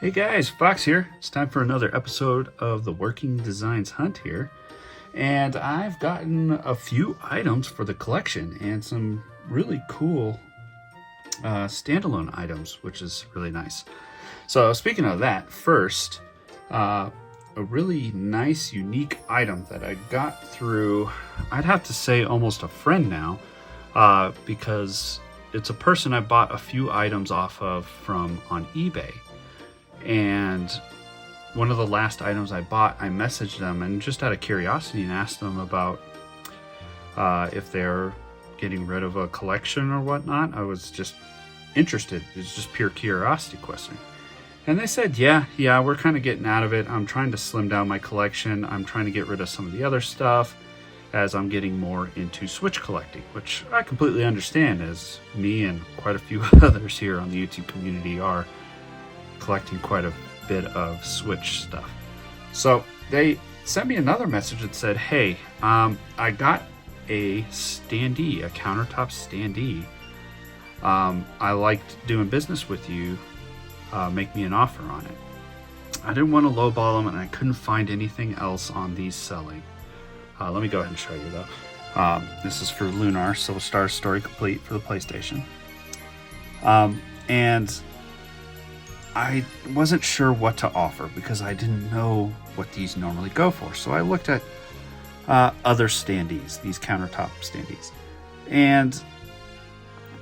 Hey guys, Fox here. It's time for another episode of the Working Designs Hunt here. And I've gotten a few items for the collection and some really cool standalone items, which is really nice. So speaking of that, first, a really nice, unique item that I got through, I'd have to say almost a friend now, because it's a person I bought a few items off of from on eBay. And one of the last items I bought, I messaged them and just out of curiosity and asked them about if they're getting rid of a collection or whatnot. I was just interested. It's just pure curiosity question. And they said, yeah, we're kind of getting out of it. I'm trying to slim down my collection. I'm trying to get rid of some of the other stuff as I'm getting more into Switch collecting, which I completely understand, as me and quite a few others here on the YouTube community are collecting quite a bit of Switch stuff. So they sent me another message that said, hey, I got a standee, a countertop standee. I liked doing business with you. Make me an offer on it. I didn't want to lowball them, and I couldn't find anything else on these selling. Let me go ahead and show you though. This is for Lunar, Silver Star Story Complete for the PlayStation. And I wasn't sure what to offer because I didn't know what these normally go for. So I looked at other standees, these countertop standees, and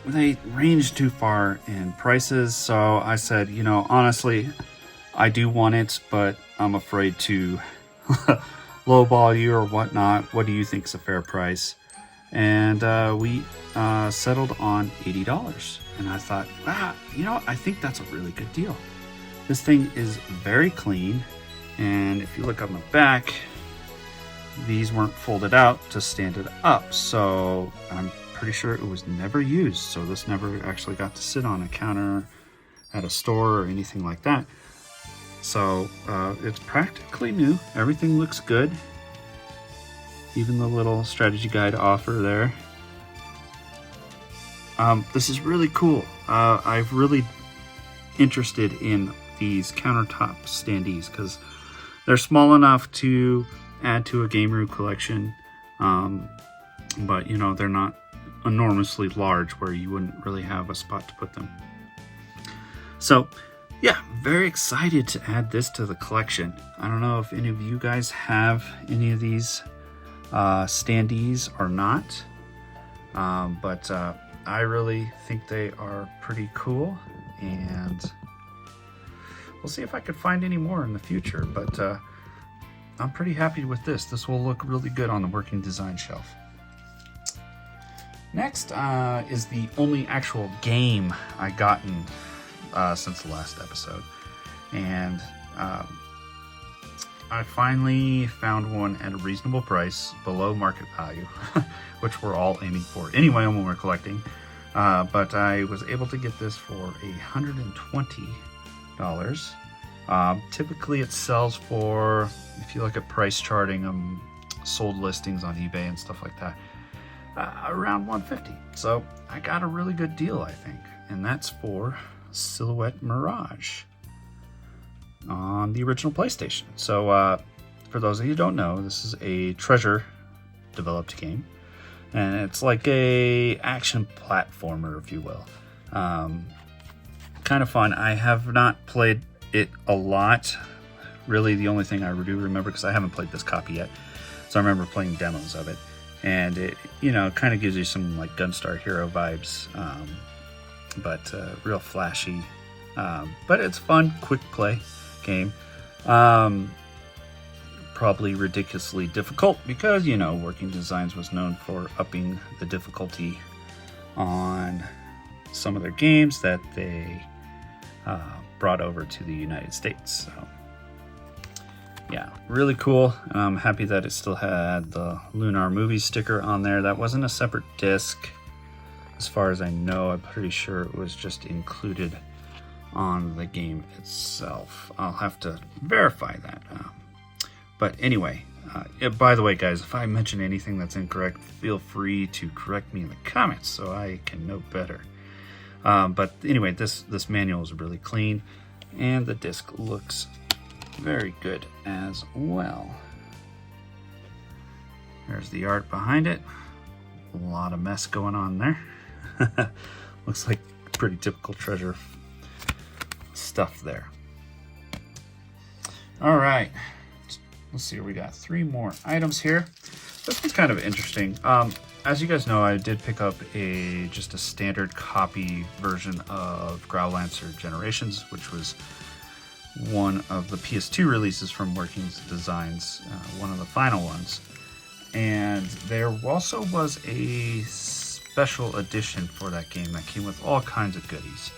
they ranged too far in prices. So I said, honestly, I do want it, but I'm afraid to lowball you or whatnot. What do you think is a fair price? And we settled on $80. And I thought, I think that's a really good deal. This thing is very clean. And if you look on the back, these weren't folded out to stand it up. So I'm pretty sure it was never used. So this never actually got to sit on a counter at a store or anything like that. So it's practically new. Everything looks good. Even the little strategy guide offer there. This is really cool. I'm really interested in these countertop standees because they're small enough to add to a game room collection, but they're not enormously large where you wouldn't really have a spot to put them. So yeah, very excited to add this to the collection. I don't know if any of you guys have any of these standees or not, but I really think they are pretty cool, and we'll see if I could find any more in the future, but I'm pretty happy with this. This will look really good on the Working Design shelf. Next is the only actual game I gotten since the last episode, and I finally found one at a reasonable price, below market value, which we're all aiming for anyway when we're collecting. But I was able to get this for $120. Typically it sells for, if you look at price charting, sold listings on eBay and stuff like that, around $150. So I got a really good deal, I think. And that's for Silhouette Mirage on the original PlayStation. So for those of you who don't know, this is a Treasure developed game, and it's like a action platformer, if you will. Kind of fun. I have not played it a lot. Really, the only thing I do remember, because I haven't played this copy yet, so I remember playing demos of it, and it kind of gives you some like Gunstar Hero vibes, but real flashy, but it's fun, quick play game. Probably ridiculously difficult because Working Designs was known for upping the difficulty on some of their games that they brought over to the United States. So yeah, really cool. And I'm happy that it still had the Lunar movie sticker on there. That wasn't a separate disc as far as I know. I'm pretty sure it was just included on the game itself. I'll have to verify that. But anyway, by the way, guys, if I mention anything that's incorrect, feel free to correct me in the comments so I can know better. But anyway, this manual is really clean. And the disc looks very good as well. There's the art behind it. A lot of mess going on there. Looks like pretty typical Treasure stuff there. All right, let's see, we got 3 more items here. This one's kind of interesting. As you guys know, I did pick up just a standard copy version of Growlancer Generations, which was one of the PS2 releases from Working Designs, one of the final ones. And there also was a special edition for that game that came with all kinds of goodies.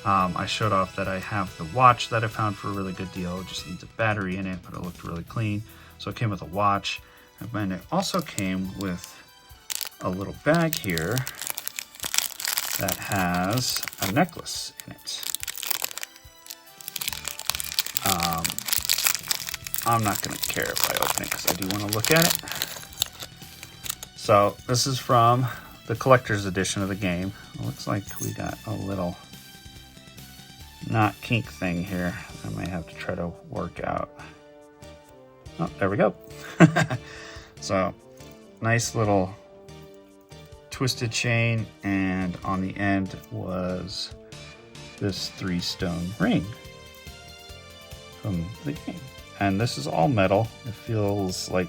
I showed off that I have the watch that I found for a really good deal. It just needs a battery in it, but it looked really clean. So it came with a watch, and it also came with a little bag here that has a necklace in it. I'm not going to care if I open it because I do want to look at it. So this is from the collector's edition of the game. It looks like we got a little knot kink thing here. I may have to try to work out. Oh, there we go. So nice little twisted chain, and on the end was this 3-stone ring from the game. And this is all metal. It feels like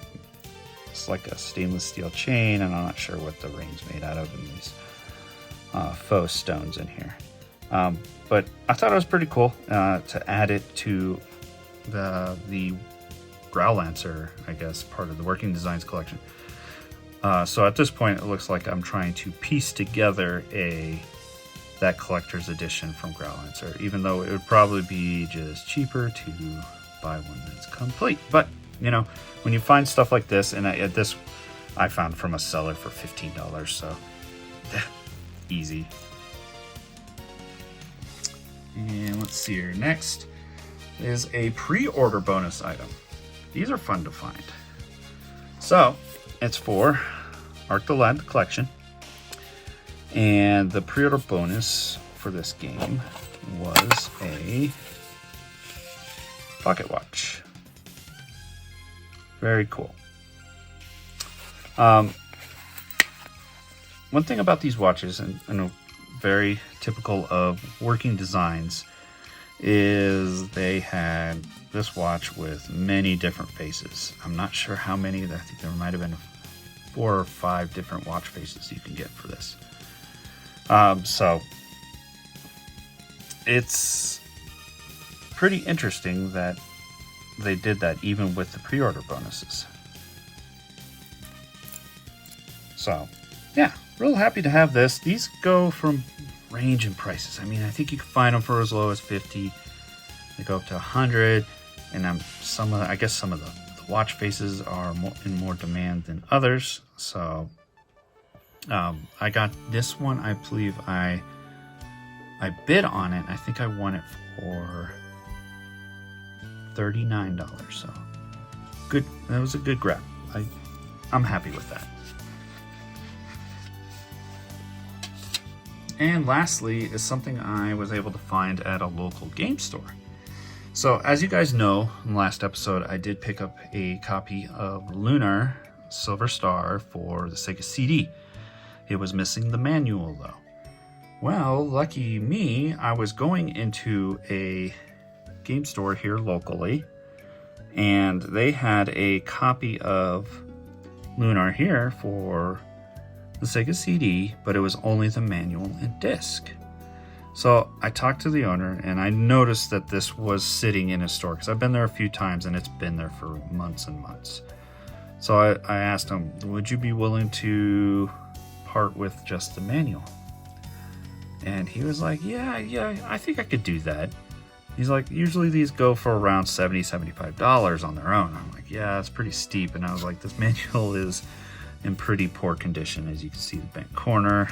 it's like a stainless steel chain, and I'm not sure what the ring's made out of in these faux stones in here. But I thought it was pretty cool to add it to the Growlancer, I guess, part of the Working Designs collection. So at this point, it looks like I'm trying to piece together that collector's edition from Growlancer, even though it would probably be just cheaper to buy one that's complete. But you know, when you find stuff like this, and this I found from a seller for $15, so easy. And let's see here. Next is a pre-order bonus item. These are fun to find. So it's for Arc the Lad collection, and the pre-order bonus for this game was a pocket watch. Very cool. One thing about these watches, and very typical of Working Designs, is they had this watch with many different faces. I'm not sure how many. I think there might have been 4 or 5 different watch faces you can get for this. So it's pretty interesting that they did that even with the pre-order bonuses. So yeah, real happy to have this. These go from range in prices. I mean, I think you can find them for as low as 50. They go up to 100, and I guess some of the watch faces are in more demand than others. So I got this one. I believe I bid on it. I think I won it for $39. So good. That was a good grab. I'm happy with that. And lastly is something I was able to find at a local game store. So as you guys know, in the last episode, I did pick up a copy of Lunar Silver Star for the Sega CD. It was missing the manual though. Well, lucky me, I was going into a game store here locally, and they had a copy of Lunar here for the Sega CD, but it was only the manual and disc. So I talked to the owner, and I noticed that this was sitting in his store because I've been there a few times and it's been there for months and months. So I asked him, would you be willing to part with just the manual? And he was like, yeah, I think I could do that. He's like, usually these go for around $70, $75 on their own. I'm like, yeah, it's pretty steep. And I was like, this manual is in pretty poor condition. As you can see, the bent corner,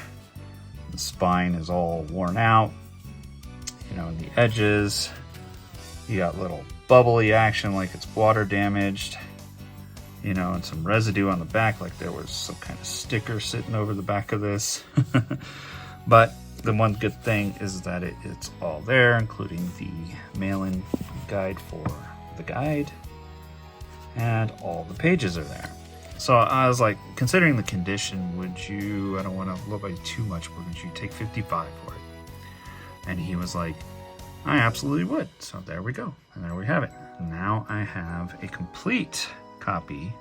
the spine is all worn out, you know, and the edges, you got little bubbly action like it's water damaged, you know, and some residue on the back like there was some kind of sticker sitting over the back of this. But the one good thing is that it's all there, including the mail-in guide for the guide, and all the pages are there. So I was like, considering the condition, would you, I don't want to look like too much, but would you take 55 for it? And he was like, I absolutely would. So there we go. And there we have it. Now I have a complete copy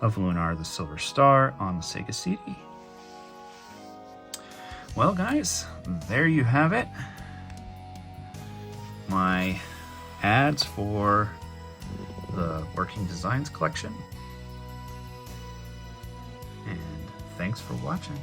of Lunar the Silver Star on the Sega CD. Well, guys, there you have it. My ads for the Working Designs collection. And thanks for watching.